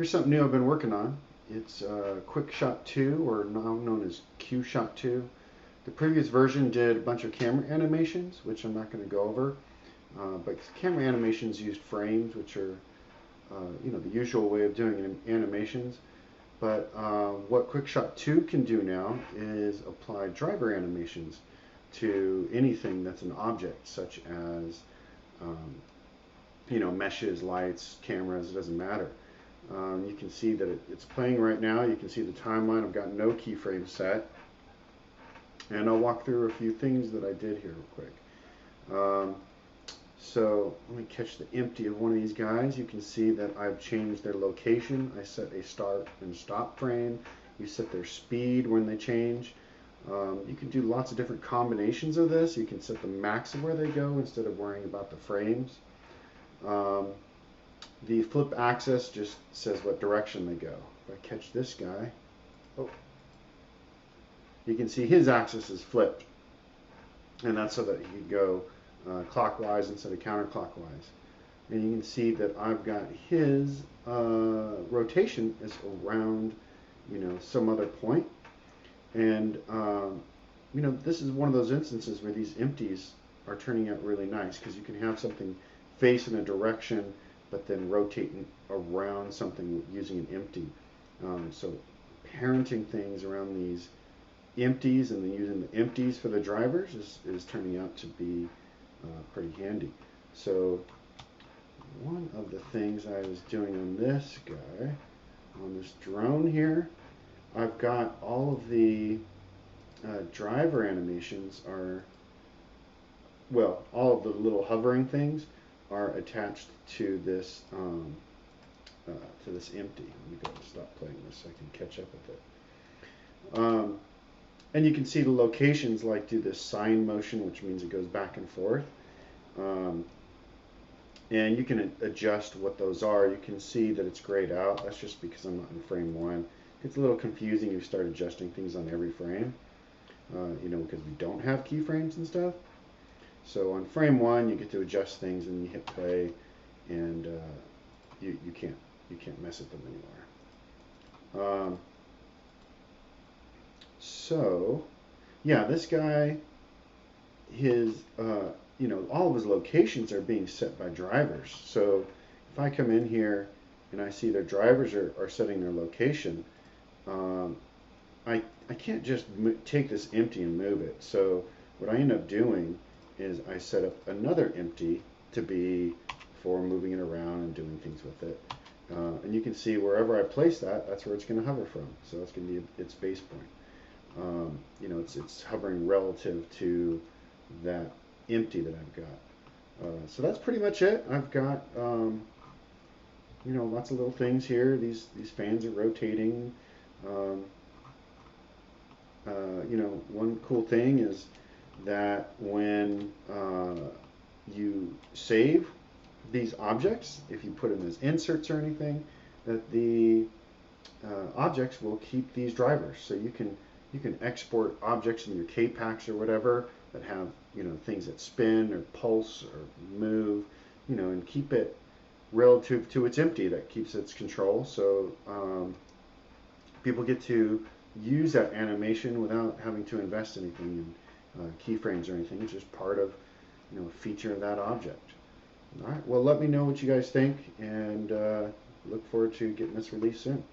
Here's something new I've been working on. It's Quickshot 2, or now known as Q-Shot 2. The previous version did a bunch of camera animations, which I'm not going to go over. But camera animations used frames, which are the usual way of doing animations. But what Quickshot 2 can do now is apply driver animations to anything that's an object, such as um, meshes, lights, cameras. It doesn't matter. You can see that it's playing right now. You can see the timeline. I've got no keyframe set. And I'll walk through a few things that I did here real quick. So let me catch the empty of one of these guys. You can see that I've changed their location. I set a start and stop frame. You set their speed when they change. You can do lots of different combinations of this. You can set the max of where they go instead of worrying about the frames. The flip axis just says what direction they go. If I catch this guy, oh, you can see his axis is flipped. And that's so that he can go clockwise instead of counterclockwise. And you can see that I've got his rotation is around, some other point. And, this is one of those instances where these empties are turning out really nice because you can have something face in a direction but then rotating around something using an empty. So parenting things around these empties and then using the empties for the drivers is turning out to be pretty handy. So one of the things I was doing on this guy, on this drone here, I've got all of the driver animations are, well, all of the little hovering things are attached to this empty. Let me go and stop playing this so I can catch up with it. And you can see the locations like do this sine motion, which means it goes back and forth. And you can adjust what those are. You can see that it's grayed out. That's just because I'm not in frame 1. It's a little confusing if you start adjusting things on every frame, because we don't have keyframes and stuff. So on frame 1, you get to adjust things, and you hit play, and you can't mess with them anymore. So yeah, this guy, his all of his locations are being set by drivers. So if I come in here and I see their drivers are setting their location, I can't just take this empty and move it. So what I end up doing is I set up another empty to be for moving it around and doing things with it. And you can see wherever I place that, that's where it's going to hover from. So that's going to be its base point. It's hovering relative to that empty that I've got. So that's pretty much it. I've got lots of little things here. These fans are rotating. One cool thing is that when you save these objects, if you put them as inserts or anything, that the objects will keep these drivers. So you can export objects in your K-packs or whatever that have things that spin or pulse or move, and keep it relative to its empty. That keeps its control. So people get to use that animation without having to invest anything in keyframes or anything. It's just part of a feature of that object. All right. Well, let me know what you guys think, and look forward to getting this released soon.